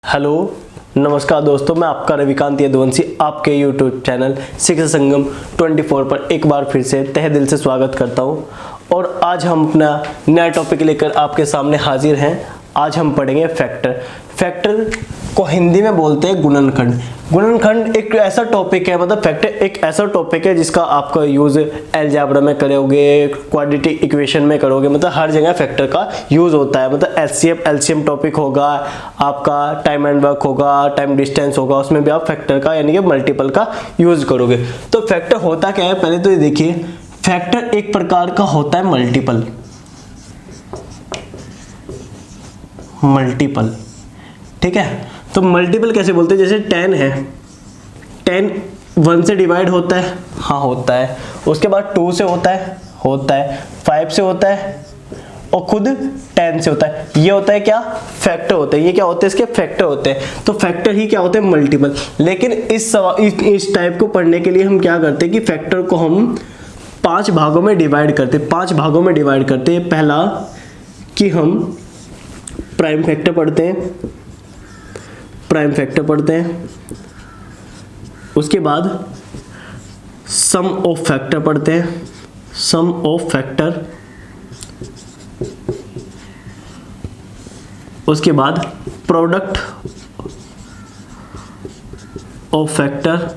Hello नमस्कार दोस्तों, मैं आपका रविकांत यदुवंशी आपके यूट्यूब चैनल शिक्षा संगम 24 पर एक बार फिर से तहे दिल से स्वागत करता हूं। और आज हम अपना नया टॉपिक लेकर आपके सामने हाजिर हैं। आज हम पढ़ेंगे फैक्टर को हिंदी में बोलते हैं गुणनखंड। गुणनखंड एक ऐसा टॉपिक है, मतलब फैक्टर एक ऐसा टॉपिक है जिसका आपका यूज़ अलजेब्रा में करोगे, क्वाड्रेटिक इक्वेशन में करोगे, मतलब हर जगह फैक्टर का यूज़ होता है। मतलब एलसीएम टॉपिक होगा, आपका टाइम एंड वर्क होगा, टाइम डिस्टेंस होगा, उसमें भी आप फैक्टर का यानी कि मल्टीपल का यूज़ करोगे। तो फैक्टर होता क्या है, पहले तो ये देखिए, फैक्टर एक प्रकार का होता है मल्टीपल, ठीक है। तो मल्टीपल कैसे बोलते हैं, जैसे 10 है, 10 1 से डिवाइड होता है, हाँ होता है। उसके बाद 2 से होता है, 5 से होता है और खुद 10 से होता है। ये होता है क्या, फैक्टर होते हैं। ये क्या होते हैं, इसके फैक्टर होते हैं। तो फैक्टर ही क्या होते हैं, मल्टीपल। लेकिन इस टाइप को पढ़ने के लिए हम क्या करते हैं कि फैक्टर को हम 5 भागों में डिवाइड करते हैं। 5 भागों में डिवाइड करते हैं। पहला कि हम प्राइम फैक्टर पढ़ते हैं, उसके बाद सम ऑफ फैक्टर पढ़ते हैं, उसके बाद प्रोडक्ट ऑफ फैक्टर,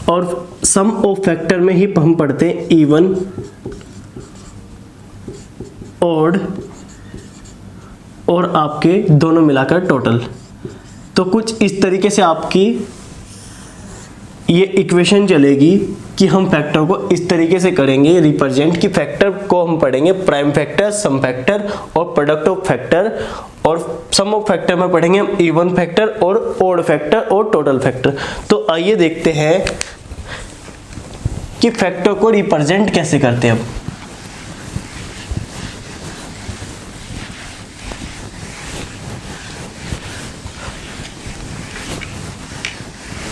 और सम ऑफ फैक्टर में ही हम पढ़ते हैं इवन, ऑड और आपके दोनों मिलाकर टोटल। तो कुछ इस तरीके से आपकी ये इक्वेशन चलेगी कि हम फैक्टर को इस तरीके से करेंगे रिप्रेजेंट, कि फैक्टर को हम पढ़ेंगे प्राइम फैक्टर, सम फैक्टर और प्रोडक्ट ऑफ फैक्टर, और सम ऑफ फैक्टर में पढ़ेंगे हम इवन फैक्टर और ऑड फैक्टर और टोटल फैक्टर। तो आइए देखते हैं कि फैक्टर को रिप्रेजेंट कैसे करते हैं।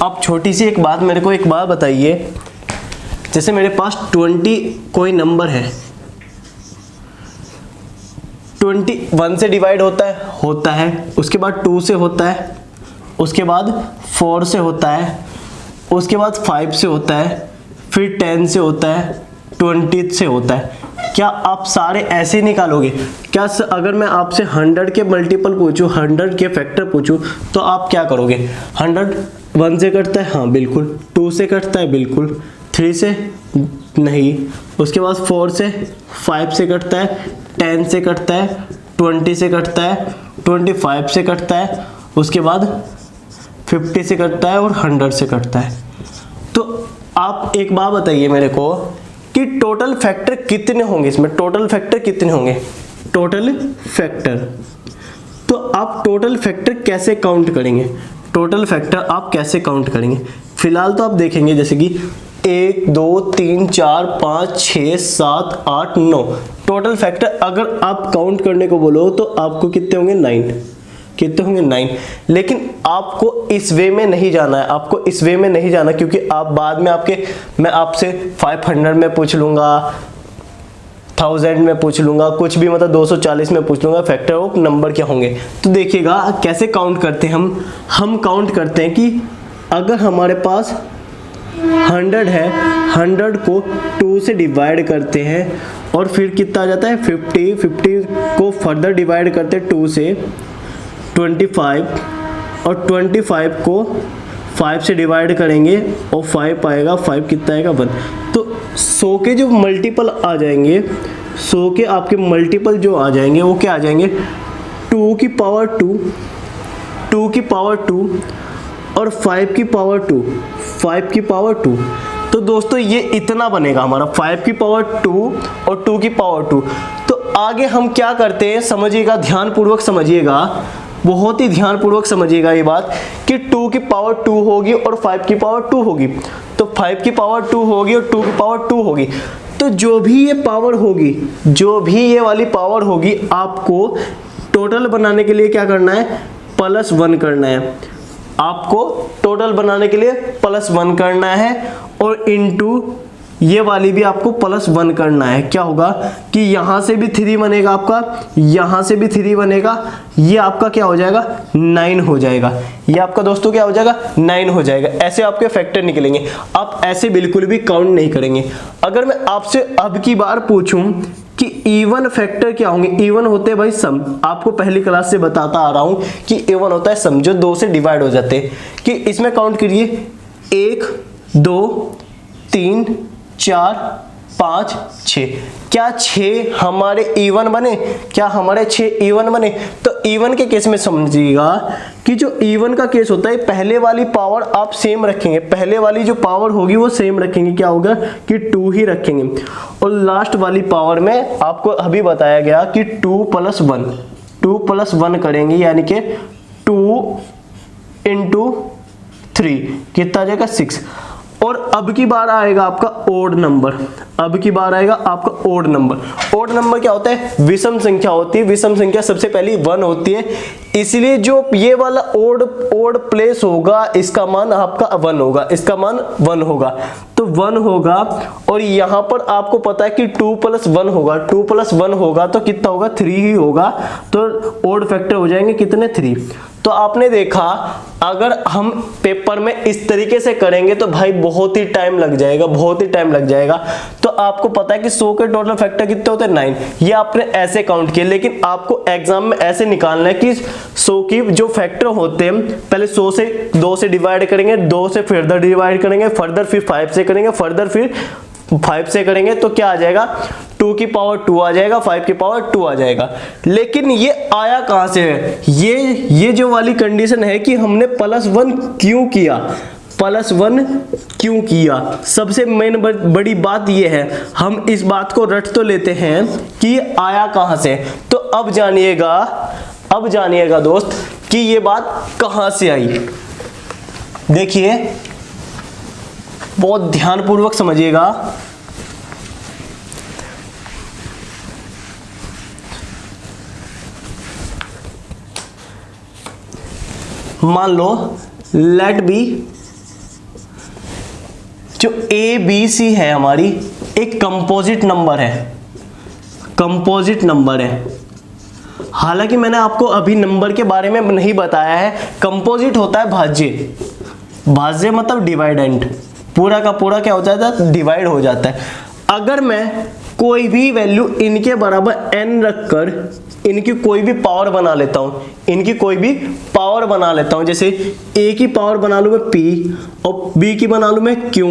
अब छोटी सी एक बात, मेरे को एक बात बताइए, जैसे मेरे पास 20 कोई नंबर है, 21 से डिवाइड होता है, उसके बाद 2 से होता है, उसके बाद 4 से होता है, उसके बाद 5 से होता है, फिर 10 से होता है, 20 से होता है। क्या आप सारे ऐसे निकालोगे? क्या अगर मैं आपसे 100 के मल्टीपल पूछूं, 100 के फैक्टर पूछूं, तो आप क्या करोगे? 100 1 से कटता है, हाँ बिल्कुल। 2 से कटता है, बिल्कुल। 3 से नहीं, उसके बाद 4 से, 5 से कटता है, 10 से कटता है, 20 से कटता है, 25 से कटता है, उसके बाद 50 से कटता है और 100 से कटता है। तो आप एक बात बताइए मेरे को कि टोटल फैक्टर कितने होंगे इसमें? टोटल फैक्टर कितने होंगे? टोटल फैक्टर, तो आप टोटल फैक्टर कैसे काउंट करेंगे? टोटल फैक्टर आप कैसे काउंट करेंगे? फिलहाल तो आप देखेंगे जैसे कि 1 2 3 4 5 6 7 8 9 टोटल फैक्टर अगर आप काउंट करने को बोलो तो आपको कितने होंगे? 9। कितने होंगे? 9। लेकिन आपको इस वे में नहीं जाना है, आपको इस वे में नहीं जाना, क्योंकि आप बाद में मैं आपसे 500 में पूछ लूंगा, 1000 में पूछ लूंगा, कुछ भी, मतलब 240 में पूछ लूंगा, फैक्टर ऑफ नंबर क्या होंगे। तो देखिएगा कैसे काउंट करते हैं हम काउंट करते हैं कि अगर हमारे पास 100 है, 100 को 2 से डिवाइड करते हैं और फिर कितना आ जाता है? 50 को फर्दर डिवाइड करते हैं 2 से, 25, और 25 को 5 से डिवाइड करेंगे और 5 आएगा, 5 कितना आएगा? 1। तो 100 के जो मल्टीपल आ जाएंगे, 100 के आपके मल्टीपल जो आ जाएंगे वो क्या आ जाएंगे? 2 की पावर 2, 2 की पावर 2 और 5 की पावर 2, 5 की पावर 2। तो दोस्तों ये इतना बनेगा हमारा, 5 की पावर 2 और 2 की पावर 2। तो आगे हम क्या करते हैं, समझिएगा, ध्यानपूर्वक समझिएगा, बहुत ही ध्यानपूर्वक समझिएगा ये बात, कि 2 की पावर 2 होगी और 5 की पावर 2 होगी। तो 5 की पावर 2 होगी और 2 की पावर 2 होगी। तो जो भी ये पावर होगी, जो भी ये वाली पावर होगी, आपको टोटल बनाने के लिए क्या करना है? +1 करना है। आपको टोटल बनाने के लिए +1 करना है और इनटू ये वाली भी आपको +1 करना है। क्या होगा कि यहां से भी 3 बनेगा आपका, यहां से भी 3 बनेगा, ये आपका क्या हो जाएगा 9 हो जाएगा। ये आपका दोस्तों क्या हो जाएगा 9 हो जाएगा। ऐसे आपके फैक्टर निकलेंगे। आप ऐसे बिल्कुल भी काउंट नहीं करेंगे। अगर मैं आपसे अब की बार पूछूं कि इवन फैक्टर क्या होंगे, इवन होते हैं भाई सम। आपको पहली क्लास से बताता आ रहा हूं कि इवन होता है सम, जो 2 से डिवाइड हो जाते हैं। कि इसमें काउंट करिए 1 2 3 4 5 6। क्या 6 हमारे इवन बने? क्या हमारे 6 इवन बने? तो इवन के केस में समझिएगा कि जो इवन का केस होता है, पहले वाली पावर आप सेम रखेंगे, पहले वाली जो पावर होगी वो सेम रखेंगे। क्या होगा कि 2 ही रखेंगे। और लास्ट वाली पावर में आपको अभी बताया गया कि 2 + 1 करेंगे, यानी कि 2 × 3 कितना आ जाएगा 6। और अब की बार आएगा आपका ओड नंबर। अब की बार आएगा आपका ओड नंबर। ओड नंबर क्या होता है? विषम संख्या होती है। विषम संख्या सबसे पहली 1 होती है, इसलिए जो ये वाला ओड प्लेस होगा इसका मान आपका 1 होगा, इसका मान 1 होगा। तो 1 होगा। और यहां पर आपको पता है कि 2 + 1 होगा, 2 + 1 होगा तो कितना होगा 3 ही होगा। तो ओड फैक्टर हो जाएंगे कितने 3। तो आपने देखा अगर हम पेपर में इस तरीके से करेंगे तो भाई बहुत ही टाइम लग जाएगा, बहुत ही टाइम लग जाएगा। तो आपको पता है कि 100 के टोटल फैक्टर कितने होते हैं 9। ये आपने ऐसे काउंट किए, लेकिन आपको एग्जाम में ऐसे निकालना है कि 100 की जो फैक्टर होते हैं पहले 100 से 2 से डिवाइड करेंगे, 2 से फर्दर डिवाइड करेंगे, फर्दर फिर 5 से करेंगे, फर्दर फिर 5 से करेंगे, तो क्या आ जाएगा 2 की पावर 2 आ जाएगा, 5 की पावर 2 आ जाएगा। लेकिन ये आया कहां से है? ये जो वाली कंडीशन है कि हमने +1 क्यों किया, +1 क्यों किया। सबसे मेन बड़ी बात ये है, हम इस बात को रट तो लेते हैं कि ये आया कहां से। तो अब जानिएगा दोस्त कि ये बात कहां से आई। देखिए बहुत ध्यानपूर्वक समझिएगा। मान लो लेट बी जो ABC है हमारी एक कंपोजिट नंबर है, कंपोजिट नंबर है। हालांकि मैंने आपको अभी नंबर के बारे में नहीं बताया है। कंपोजिट होता है भाज्य, भाज्य मतलब डिवाइडेंट, पूरा का पूरा क्या हो जाता है डिवाइड हो जाता है। अगर मैं कोई भी वैल्यू इनके बराबर n रखकर इनकी कोई भी पावर बना लेता हूं, इनकी कोई भी पावर बना लेता हूं, जैसे a की पावर बना लूं मैं p और b की बना लूं मैं q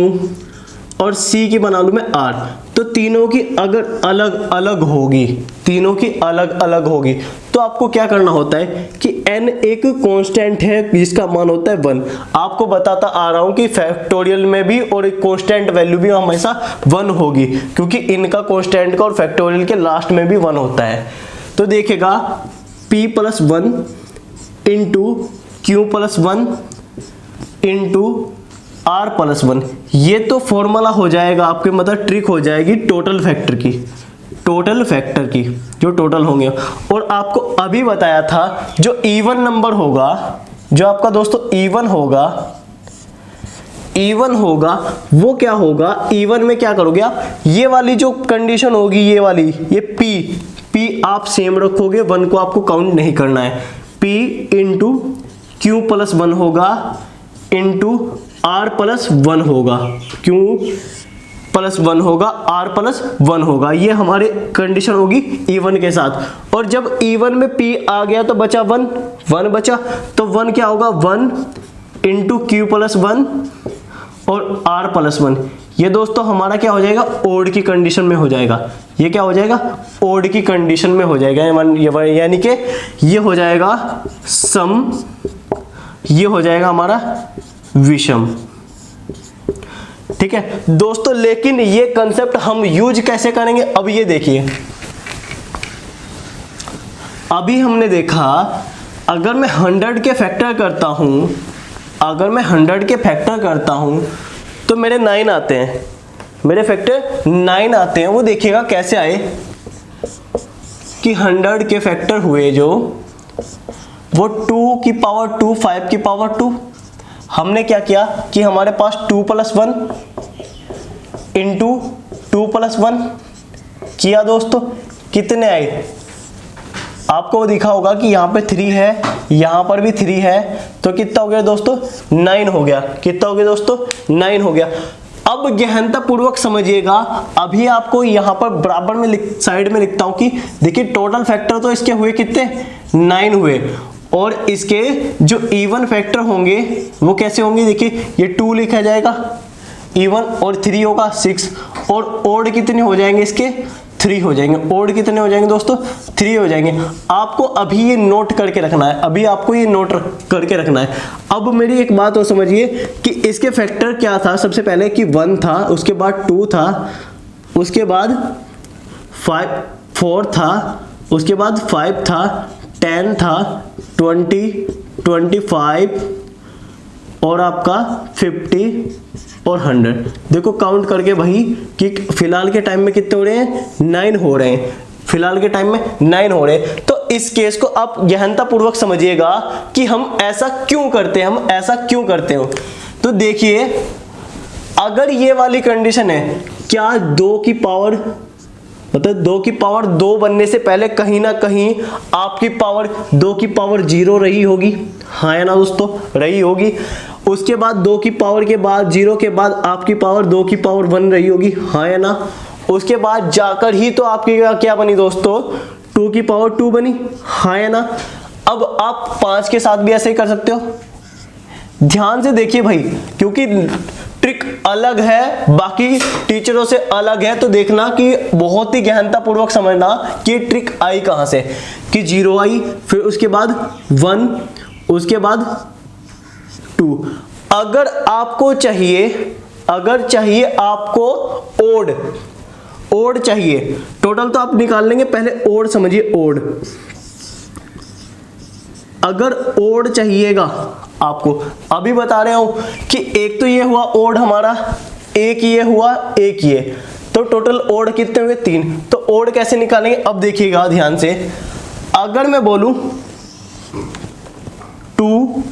और c की बना लूं मैं r, तो तीनों की अगर अलग अलग होगी, तीनों की अलग अलग होगी, तो आपको क्या करना होता है कि n एक कांस्टेंट है जिसका मान होता है 1। आपको बताता आ रहा हूं कि फैक्टोरियल में भी और एक कांस्टेंट वैल्यू भी हमेशा 1 होगी, क्योंकि इनका कांस्टेंट का और फैक्टोरियल के लास्ट में भी 1 होता है। तो देखेगा p + 1 × q + 1 × r + 1, ये तो फॉर्मूला हो जाएगा आपके, मतलब ट्रिक हो जाएगी टोटल फैक्टर की, टोटल फैक्टर की जो टोटल होंगे। और आपको अभी बताया था जो इवन नंबर होगा, जो आपका दोस्तों इवन होगा, इवन होगा वो क्या होगा, इवन में क्या करोगे आप, ये वाली जो कंडीशन होगी, ये वाली, ये p आप सेम रखोगे, 1 को आपको काउंट नहीं करना है। p × q + 1 होगा × r + 1 होगा, q + 1 होगा, r + 1 होगा। ये हमारे कंडीशन होगी इवन के साथ। और जब इवन में p आ गया तो बचा 1 बचा, तो 1 क्या होगा 1 × q + 1 और r + 1। ये दोस्तों हमारा क्या हो जाएगा ओड की कंडीशन में हो जाएगा। ये क्या हो जाएगा ओड की कंडीशन में हो जाएगा, यानी कि ये हो जाएगा सम, ये हो जाएगा हमारा विषम। ठीक है दोस्तों, लेकिन ये कंसेप्ट हम यूज कैसे करेंगे अब ये देखिए। अभी हमने देखा अगर मैं 100 के फैक्टर करता हूं, अगर मैं 100 के फैक्टर करता हूं तो मेरे 9 आते हैं, मेरे फैक्टर 9 आते हैं। वो देखिएगा कैसे आए कि 100 के फैक्टर हुए जो वो 2 की पावर 2, 5 की पावर 2। हमने क्या किया कि हमारे पास 2 + 1 इंटू 2+1 किया दोस्तों, कितने आए? आपको दिखा होगा कि यहाँ पे 3 है, यहाँ पर भी 3 है, तो कितना हो गया दोस्तों? 9 हो गया। कितना हो गया दोस्तों? 9 हो गया। अब गहनता पूर्वक समझिएगा, अभी आपको यहाँ पर बराबर में साइड में लिखता हूं कि देखिए टोटल फैक्टर तो इसके हुए कितने? 9 हुए, और इसके जो इवन फैक्टर होंगे वो कैसे होंगे? देखिए ये 2 लिखा जाएगा इवन, और 3 होगा 6, और ओड कितने हो जाएंगे इसके? 3 हो जाएंगे। ओड कितने हो जाएंगे दोस्तों? 3 हो जाएंगे। आपको अभी ये नोट करके रखना है, अभी आपको ये नोट करके रखना है। अब मेरी एक बात और समझिए कि इसके फैक्टर क्या था? सबसे पहले कि 1 था, उसके बाद 2 था, उसके बाद 4 था, उसके बाद 5 था, 10 था, 20, 25 और आपका 50 और 100। देखो काउंट करके भाई कि फिलहाल के टाइम में कितने हो रहे हैं? 9 हो रहे हैं। फिलहाल के टाइम में 9 हो रहे हैं। तो इस केस को आप गहनता पूर्वक समझिएगा कि हम ऐसा क्यों करते हैं, हम ऐसा क्यों करते हो। तो देखिए, अगर ये वाली कंडीशन है, क्या 2 की पावर मतलब 2 की पावर 2 बनने से पहले कहीं ना कहीं आपकी पावर 2 की पावर 0 रही होगी? हाँ या ना दोस्तों? रही होगी। उसके बाद 2 की पावर के बाद 0 के बाद आपकी पावर 2 की पावर 1 रही होगी? हाँ या ना? उसके बाद जाकर ही तो आपकी क्या बनी दोस्तों? 2 की पावर 2 बनी। हाँ या ना? अब आप 5 के साथ भी ऐसे ही कर सकते हो। ध्यान से देखिए भाई, क्योंकि ट्रिक अलग है, बाकी टीचरों से अलग है, तो देखना कि बहुत ही गहनता पूर्वक समझना कि ट्रिक आई कहां से। कि 0 आई, फिर उसके बाद 1, उसके बाद 2। अगर आपको चाहिए, अगर चाहिए आपको ओड चाहिए, टोटल तो आप निकाल लेंगे, पहले ओड समझिए। ओड, अगर ओड चाहिएगा आपको, अभी बता रहा हूं कि एक तो ये हुआ ओड हमारा, एक ये हुआ, एक ये, तो टोटल ओड कितने हुए? 3। तो ओड कैसे निकालेंगे? अब देखिएगा ध्यान से, अगर मैं बोलूं 2,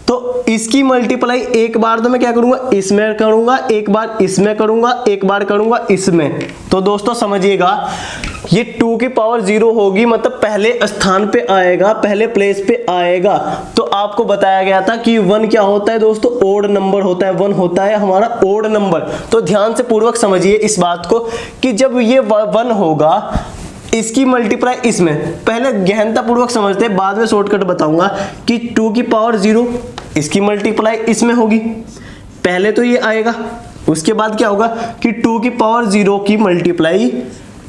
तो इसकी मल्टीप्लाई एक बार तो मैं क्या करूंगा? इसमें करूंगा, एक बार इसमें करूंगा, एक बार करूंगा इसमें। तो दोस्तों समझिएगा, ये 2 की पावर 0 होगी, मतलब पहले स्थान पे आएगा, पहले प्लेस पे आएगा। तो आपको बताया गया था कि 1 क्या होता है दोस्तों? ओड नंबर होता है। 1 होता है हमारा ओड नंबर। तो ध्यान से पूर्वक समझिए इस बात को कि जब ये 1 होगा, इसकी मल्टीप्लाई इसमें, पहले गहनता पूर्वक समझते हैं, बाद में शॉर्टकट बताऊंगा कि 2 की पावर 0, इसकी मल्टीप्लाई इसमें होगी, पहले तो ये आएगा, उसके बाद क्या होगा कि 2 की पावर 0 की मल्टीप्लाई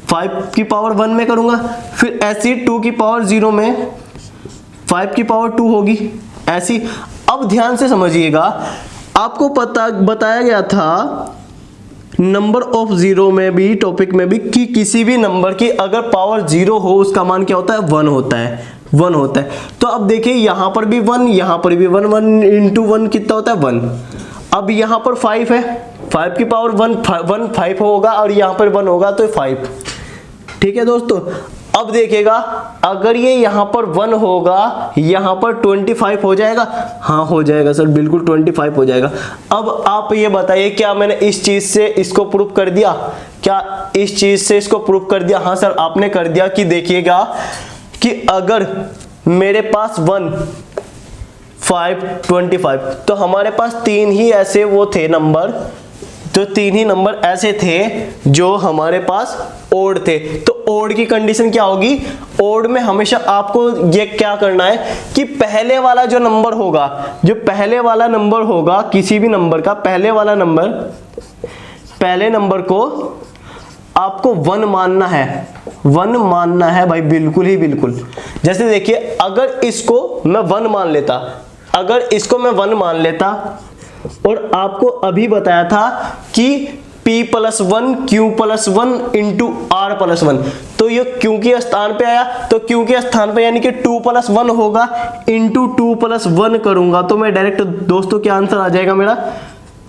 5 की पावर 1 में करूंगा, फिर ऐसी 2 की पावर 0 में 5 की पावर 2 होगी, ऐसी। अब ध्यान से समझिएगा, आपको बताया गया था नंबर ऑफ 0 में भी, टॉपिक में भी, कि किसी भी नंबर की अगर पावर 0 हो उसका मान क्या होता है? 1 होता है। 1 होता है। तो अब देखिए यहां पर भी 1, यहां पर भी 1, 1 इंटू 1 कितना होता है? 1। अब यहां पर 5 है, 5 की पावर 1 5 होगा, और यहां पर 1 होगा तो 5। ठीक है दोस्तों। अब देखिएगा, अगर ये यहां पर 1 होगा, यहां पर 25 हो जाएगा? हाँ हो जाएगा सर, बिल्कुल 25 हो जाएगा। अब आप ये बताइए, क्या मैंने इस चीज से इसको प्रूफ कर दिया? क्या इस चीज से इसको प्रूफ कर दिया? हाँ सर आपने कर दिया। कि देखिएगा कि अगर मेरे पास 1 5 25, तो हमारे पास 3 ही ऐसे वो थे नंबर, तो 3 ही नंबर ऐसे थे जो हमारे पास ओड थे। तो ओड की कंडीशन क्या होगी? ओड में हमेशा आपको ये क्या करना है कि पहले वाला जो नंबर होगा, जो पहले वाला नंबर होगा किसी भी नंबर का, पहले वाला नंबर, पहले नंबर को आपको 1 मानना है। 1 मानना है भाई, बिल्कुल ही बिल्कुल। जैसे देखिए, अगर इसको मैं 1 मान लेता, अगर इसको मैं 1 मान लेता, और आपको अभी बताया था कि P+1 Q+1 इंटू R+1, तो ये क्यों के स्थान पे आया, तो क्यों के स्थान पे यानी कि 2+1 होगा, इंटू 2+1 करूंगा तो मैं डायरेक्ट दोस्तों क्या आंसर आ जाएगा मेरा?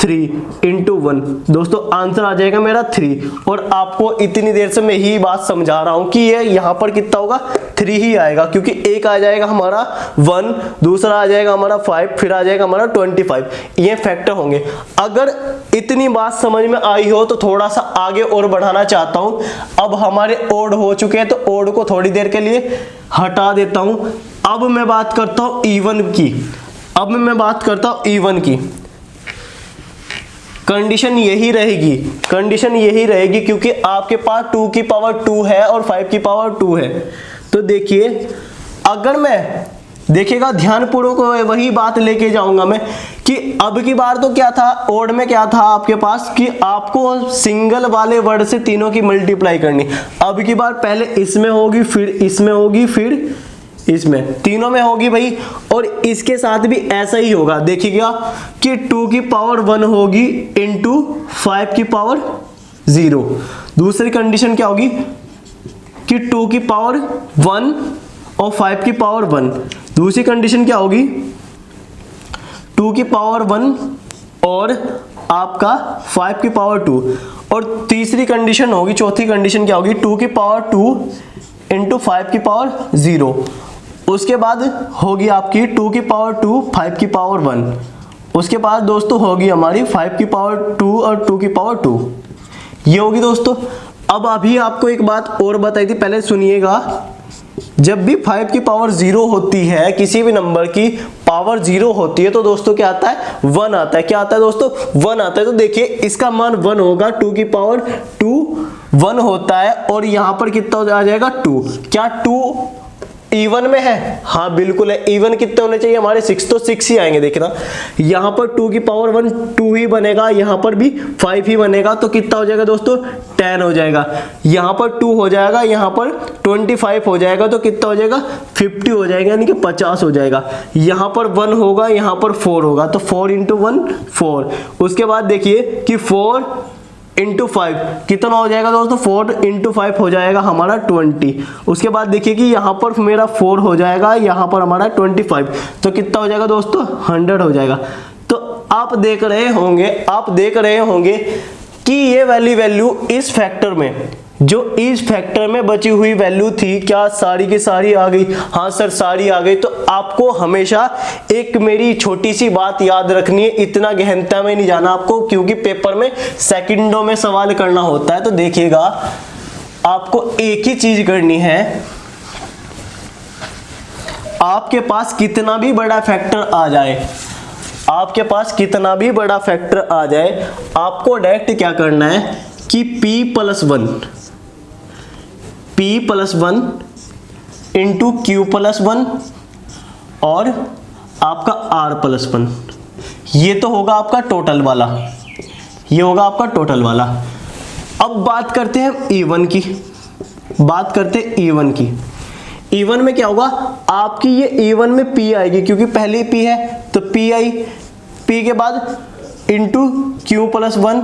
3 इंटू 1, दोस्तों आंसर आ जाएगा मेरा 3। और आपको इतनी देर से मैं ही बात समझा रहा हूं कि ये यहाँ पर कितना होगा, 3 ही आएगा, क्योंकि एक आ जाएगा हमारा 1, दूसरा आ जाएगा हमारा 5, फिर आ जाएगा हमारा 25, ये फैक्टर होंगे। अगर इतनी बात समझ में आई हो तो थोड़ा सा आगे और बढ़ाना चाहता हूं। अब हमारे ओड हो चुके हैं, तो ओड को थोड़ी देर के लिए हटा देता हूं। अब मैं बात करता हूं इवन की। अब मैं बात करता हूं इवन की। कंडीशन यही रहेगी, कंडीशन यही रहेगी, क्योंकि आपके पास 2 की पावर 2 है और 5 की पावर 2 है। तो देखिए, अगर मैं देखिएगा ध्यानपूर्वक वही बात लेके जाऊंगा मैं कि अब की बार तो क्या था, ओड में क्या था आपके पास कि आपको सिंगल वाले वर्ड से तीनों की मल्टीप्लाई करनी। अब की बार पहले इसमें होगी, फिर इसमें होगी, फिर इसमें, तीनों में होगी भाई। और इसके साथ भी ऐसा ही होगा, देखिएगा कि 2 की पावर 1 होगी इंटू 5 की पावर 0। दूसरी कंडीशन क्या होगी कि 2 की पावर 1 और 5 की पावर 1। दूसरी कंडीशन क्या होगी, 2 की पावर 1 और आपका 5 की पावर 2। और तीसरी कंडीशन होगी, चौथी कंडीशन क्या होगी, 2 की पावर 2 इंटू 5 की पावर 0। उसके बाद होगी आपकी 2 की पावर 2, 5 की पावर 1। उसके बाद दोस्तों होगी हमारी 5 की पावर 2 और 2 की पावर 2, ये होगी दोस्तों। अब अभी आपको एक बात और बताई थी, पहले सुनिएगा। जब भी 5 की पावर 0 होती है, किसी भी नंबर की पावर 0 होती है, तो दोस्तों क्या आता है, 1 आता है। क्या आता है दोस्तों, 1 आता है। तो देखिए इसका मान 1 होगा, 2 की पावर 2 1 होता है, और यहां पर कितना आ जाएगा 2। क्या 2 इवन में है? हाँ बिल्कुल है। इवन कितने होने चाहिए हमारे, 6, तो 6 ही आएंगे। देखना यहाँ पर 2 की पावर 1 2 ही बनेगा, यहाँ पर भी 5 ही बनेगा, तो कितना हो जाएगा दोस्तों, 10 हो जाएगा। यहाँ पर 2 हो जाएगा, यहाँ पर 25 हो जाएगा, तो कितना हो जाएगा, 50 हो जाएगा, यानी कि 50 हो जाएगा। यहाँ पर 1 होगा, यहाँ पर 4 होगा, तो 4 इंटू 1 4। उसके बाद देखिए कि 4 इंटू 5 कितना हो जाएगा दोस्तों, 4 इंटू 5 हो जाएगा हमारा 20। उसके बाद देखिए कि यहाँ पर मेरा 4 हो जाएगा, यहाँ पर हमारा 25, तो कितना हो जाएगा दोस्तों, 100 हो जाएगा। तो आप देख रहे होंगे कि ये वाली वैल्यू इस फैक्टर में, जो इस फैक्टर में बची हुई वैल्यू थी, क्या सारी की सारी आ गई? हाँ सर सारी आ गई। तो आपको हमेशा एक मेरी छोटी सी बात याद रखनी है, इतना गहनता में नहीं जाना आपको, क्योंकि पेपर में सेकंडों में सवाल करना होता है। तो देखिएगा, आपको एक ही चीज करनी है, आपके पास कितना भी बड़ा फैक्टर आ जाए, आपके पास कितना भी बड़ा फैक्टर आ जाए, आपको डायरेक्ट क्या करना है कि p plus 1 into Q plus 1 और आपका r प्लस 1, ये तो होगा आपका टोटल वाला, ये होगा आपका टोटल वाला। अब बात करते हैं इवन की, बात करते हैं इवन की। इवन में क्या होगा, आपकी ये इवन में p आएगी, क्योंकि पहले p है तो p आई, p के बाद इंटू क्यू प्लस 1,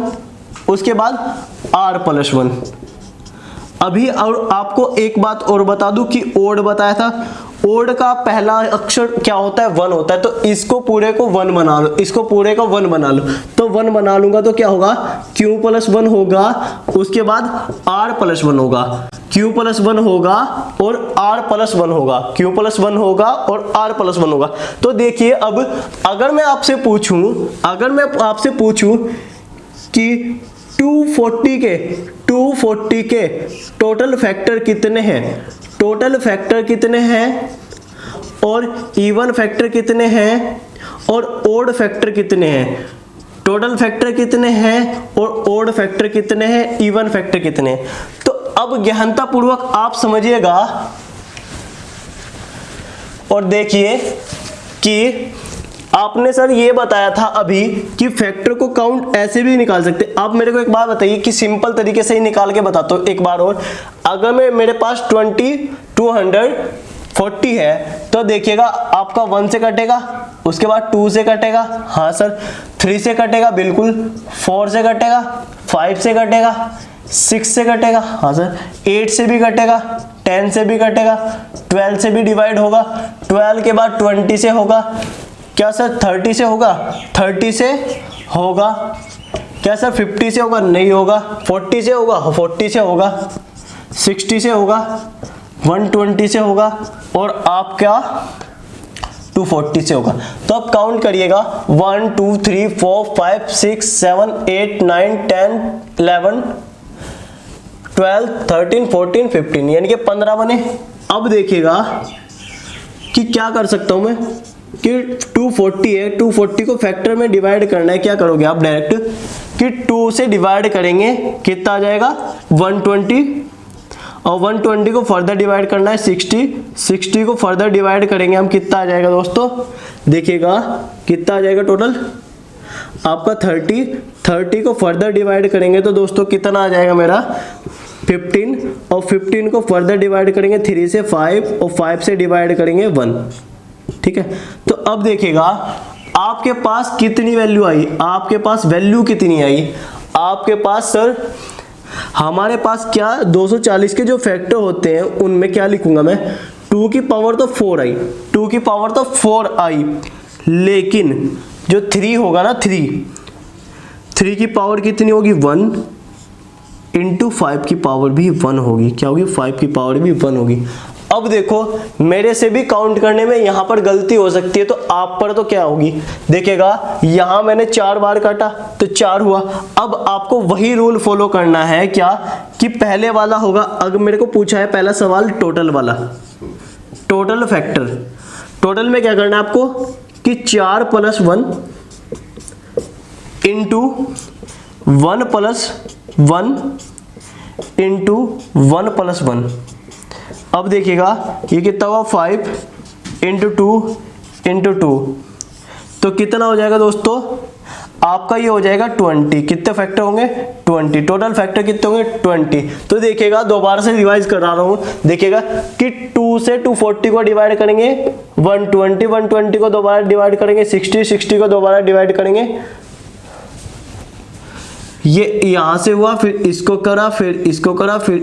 उसके बाद r प्लस 1। अभी और आपको एक बात और बता दूं कि ओड बताया था, ओड का पहला अक्षर क्या होता है, 1 होता है। तो इसको पूरे को 1 बना लो, इसको पूरे को 1 बना लो। तो 1 बना लूंगा तो क्या होगा, q प्लस 1 होगा, उसके बाद r प्लस 1 होगा, q प्लस 1 होगा और r प्लस 1 होगा, q प्लस 1 होगा और r प्लस 1 होगा। तो देखिए, अब अगर मैं आपसे पूछूं कि 240 के टोटल फैक्टर कितने हैं, टोटल फैक्टर कितने हैं, और इवन फैक्टर कितने हैं, और ओड फैक्टर कितने हैं, टोटल फैक्टर कितने हैं और ओड फैक्टर कितने हैं, इवन फैक्टर कितने हैं। तो अब गहनता पूर्वक आप समझिएगा और देखिए कि आपने सर ये बताया था अभी कि फैक्टर को काउंट ऐसे भी निकाल सकते। आप मेरे को एक बात बताइए कि सिंपल तरीके से ही निकाल के बताता हूँ एक बार और। अगर मेरे पास 240 है तो देखिएगा आपका 1 से कटेगा, उसके बाद 2 से कटेगा, हाँ सर, 3 से कटेगा बिल्कुल, 4 से कटेगा, 5 से कटेगा, 6 से कटेगा, हाँ सर, 8 से भी कटेगा, 10 से भी कटेगा, 12 से भी डिवाइड होगा, 12 के बाद 20 से होगा, क्या सर 30 से होगा, 30 से होगा क्या सर? 50 से होगा? नहीं होगा। 40 से होगा? 40 से होगा। 60 से होगा? 120 से होगा। और आपका 240 से होगा। तो आप काउंट करिएगा 1 2 3 4 5 6 7 8 9 10 11 12 13 14 15 यानी कि 15 बने। अब देखिएगा कि क्या कर सकता हूं मैं कि 240 है, 240 को फैक्टर में डिवाइड करना है। क्या करोगे आप? डायरेक्ट कि 2 से डिवाइड करेंगे, कितना आ जाएगा? 120। और 120 को फर्दर डिवाइड करना है 60, 60 को फर्दर डिवाइड करेंगे हम, कितना आ जाएगा दोस्तों? देखिएगा कितना आ जाएगा टोटल आपका 30, 30 को फर्दर डिवाइड करेंगे तो दोस्तों कितना आ जाएगा मेरा? 15। और 15 को फर्दर डिवाइड करेंगे 3 से 5 और 5 से डिवाइड करेंगे 1। ठीक है, तो अब देखिएगा आपके पास कितनी वैल्यू आई, आपके पास वैल्यू कितनी आई आपके पास सर? हमारे पास क्या 240 के जो फैक्टर होते हैं उनमें क्या लिखूंगा मैं? 2 की पावर तो 4 आई, 2 की पावर तो 4 आई, लेकिन जो 3 होगा ना, 3 की पावर कितनी होगी? 1 इंटू 5 की पावर भी 1 होगी। क्या होगी? 5 की पावर भी 1 होगी। अब देखो मेरे से भी काउंट करने में यहां पर गलती हो सकती है, तो आप पर तो क्या होगी? देखिएगा यहां मैंने 4 बार काटा तो 4 हुआ। अब आपको वही रूल फॉलो करना है क्या कि पहले वाला होगा। अगर मेरे को पूछा है पहला सवाल टोटल वाला, टोटल फैक्टर, टोटल में क्या करना है आपको कि 4 + 1 इंटू 1 + 1 इंटू 1 + 1। अब देखिएगा ये कितना हुआ? 5 इंटू 2 इंटू 2, तो कितना हो जाएगा दोस्तों? आपका ये हो जाएगा 20। कितने फैक्टर होंगे? 20। टोटल फैक्टर कितने होंगे? 20। तो देखिएगा दोबारा से रिवाइज करा रहा हूं, देखिएगा कि 2 से 240 को डिवाइड करेंगे 120, 120 को दोबारा डिवाइड करेंगे 60, 60 को दोबारा डिवाइड करेंगे, ये यहां से हुआ, फिर इसको करा, फिर इसको करा, फिर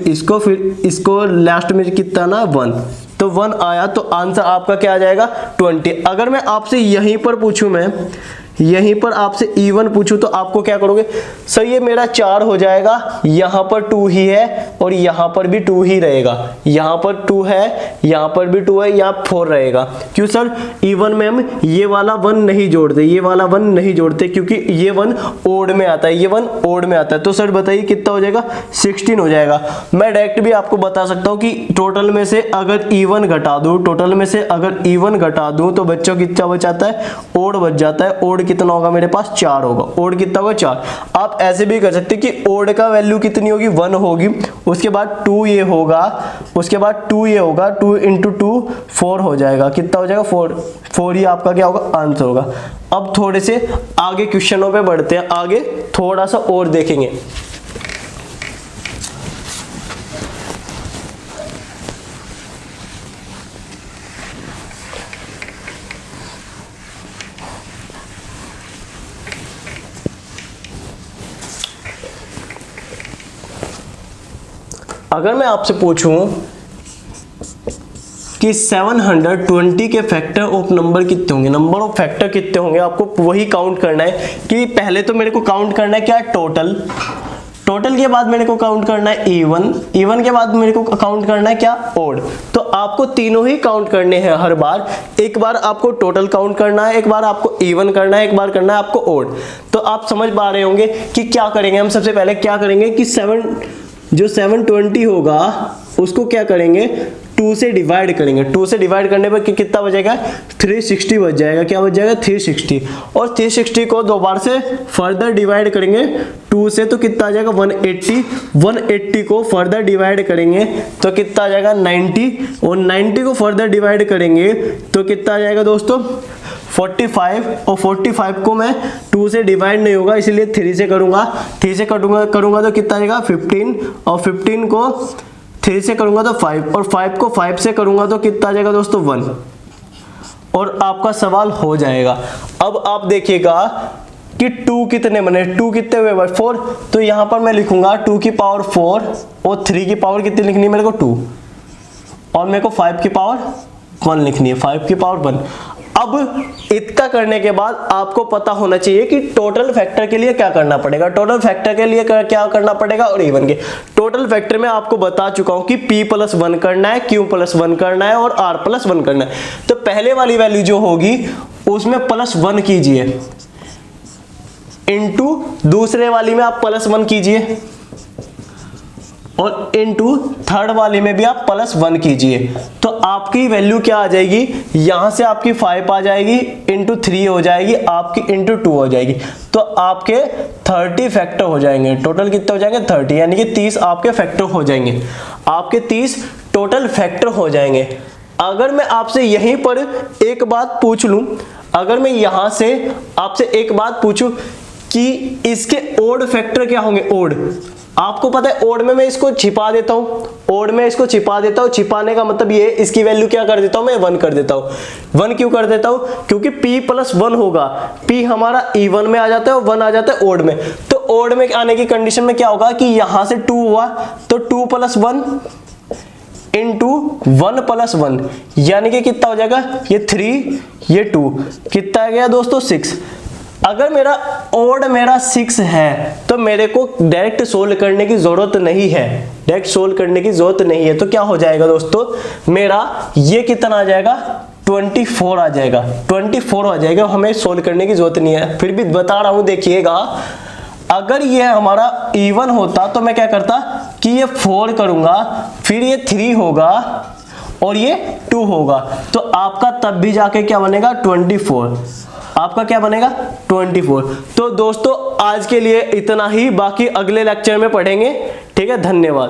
इसको लास्ट में कितना ना 1, तो 1 आया। तो आंसर आपका क्या आ जाएगा? 20। अगर मैं आपसे यहीं पर पूछूं, मैं यहीं पर आपसे E1 पूछूं तो आपको क्या करोगे? सर ये मेरा 4 हो जाएगा, यहां पर 2 ही है और यहां पर भी 2 ही रहेगा, यहां पर 2 है, यहां पर भी 2 है, यहां 4 रहेगा। क्यों सर? E1 में हम ये वाला 1 नहीं जोड़ते, ये वाला 1 नहीं जोड़ते क्योंकि ये 1 ओड में आता है, ये 1 ओड में आता है। तो सर बताइए कितना हो जाएगा? 16 हो जाएगा। मैं डायरेक्ट भी आपको बता सकता हूं कि टोटल में से अगर E1 घटा दूं, टोटल में से अगर E1 घटा दूं तो बच्चों कितना बचाता है? ओड बच जाता है। ओड कितना होगा मेरे पास? 4 होगा। ओड कितना होगा? 4। आप ऐसे भी कर सकते कि ओड का वैल्यू कितनी होगी? 1 होगी, उसके बाद 2 ये होगा, उसके बाद 2 ये होगा, 2 इंटू 2 4 हो जाएगा। कितना हो जाएगा? 4 ही आपका क्या होगा? आंसर होगा। अब थोड़े से आगे क्वेश्चनों पे बढ़ते हैं, आगे थोड़ा सा और देखेंगे। अगर मैं आपसे पूछूं कि 720 के फैक्टर ऑफ नंबर कितने होंगे, नंबर ऑफ फैक्टर कितने होंगे, आपको वही काउंट करना है कि पहले तो मेरे को काउंट करना है क्या? टोटल। टोटल के बाद मेरे को काउंट करना है E1, E1 के बाद मेरे को काउंट करना है क्या? ओड। तो आपको तीनों ही काउंट करने हैं हर बार। एक बार आपको टोटल काउंट करना है, एक बार आपको E1 करना है, एक बार करना है आपको ओड। तो आप समझ पा रहे होंगे कि क्या करेंगे हम। सबसे पहले क्या करेंगे कि 720 होगा उसको क्या करेंगे? 2 से डिवाइड करेंगे। 2 से डिवाइड करने पर कितना बचेगा? 360 बच जाएगा। क्या बच जाएगा? 360। और 360 को दोबारा से फर्दर डिवाइड करेंगे 2 से तो कितना आ जाएगा? 180। 180 को फर्दर डिवाइड करेंगे तो कितना आ जाएगा? 90। और 90 को फर्दर डिवाइड करेंगे तो कितना आ जाएगा दोस्तों? 45। और 45 को मैं 2 से डिवाइड नहीं होगा इसलिए 3 से करूंगा। 3 से करूंगा तो कितना आएगा? 15। और 15 को 3 से करूंगा तो 5। और 5 को 5 से करूंगा तो कितना आ जाएगा दोस्तों? 1। और आपका सवाल हो जाएगा। अब आप देखिएगा कि 2 कितने बने? 2 कितने हुए? 4। तो यहां पर मैं लिखूंगा 2 की पावर 4 और 3 की पावर कितनी लिखनी है मेरे को? 2। और मेरे को 5 की पावर 1 लिखनी है। 5 की पावर 1। अब इतना करने के बाद आपको पता होना चाहिए कि टोटल फैक्टर के लिए क्या करना पड़ेगा, टोटल फैक्टर के लिए क्या करना पड़ेगा और इवन के टोटल फैक्टर में आपको बता चुका हूं कि p+1 करना है, q+1 करना है और r+1 करना है। तो पहले वाली वैल्यू जो होगी उसमें +1 कीजिए, इनटू दूसरे वाली में आप +1 कीजिए और इनटू थर्ड वाले में भी आप +1 कीजिए। तो आपकी वैल्यू क्या आ जाएगी, यहां से आपकी 5 आ जाएगी, इनटू 3 हो जाएगी, आपकी इनटू 2 हो जाएगी। तो आपके 30 फैक्टर हो जाएंगे। टोटल कितने हो जाएंगे 30, यानी कि 30 आपके फैक्टर हो जाएंगे, आपके 30 टोटल फैक्टर हो जाएंगे। अगर मैं आपसे यहीं पर एक बात पूछ लूं, अगर मैं यहां से आपसे एक बात पूछूं कि इसके ओड फैक्टर क्या होंगे, ओड, आपको पता है ओड में मैं इसको छिपा देता हूं, ओड में इसको छिपा देता हूं। छिपाने का मतलब ये, इसकी वैल्यू क्या कर देता हूं मैं 1 कर देता हूं। 1 क्यों कर देता हूं, क्योंकि p+1 होगा, p हमारा इवन में आ जाता है और 1 आ जाता है ओड में। तो ओड में आने की कंडीशन में क्या होगा कि यहां से 2 हुआ तो 2+1 इंटू 1+1, यानी कि कितना हो जाएगा, ये 3 ये 2, कितना आ गया दोस्तों 6। अगर मेरा ओड मेरा 6 है तो मेरे को डायरेक्ट सोल्व करने की जरूरत नहीं है, डायरेक्ट सोल्व करने की जरूरत नहीं है। तो क्या हो जाएगा दोस्तों, मेरा ये कितना आ जाएगा 24 आ जाएगा, 24 आ जाएगा, हमें सोल्व करने की जरूरत नहीं है। फिर भी बता रहा हूं, देखिएगा अगर ये हमारा इवन होता तो मैं क्या करता कि ये 4 करूंगा, फिर ये 3 होगा और ये 2 होगा, तो आपका तब भी जाके क्या बनेगा 24, आपका क्या बनेगा 24। तो दोस्तों आज के लिए इतना ही, बाकी अगले लेक्चर में पढ़ेंगे। ठीक है, धन्यवाद।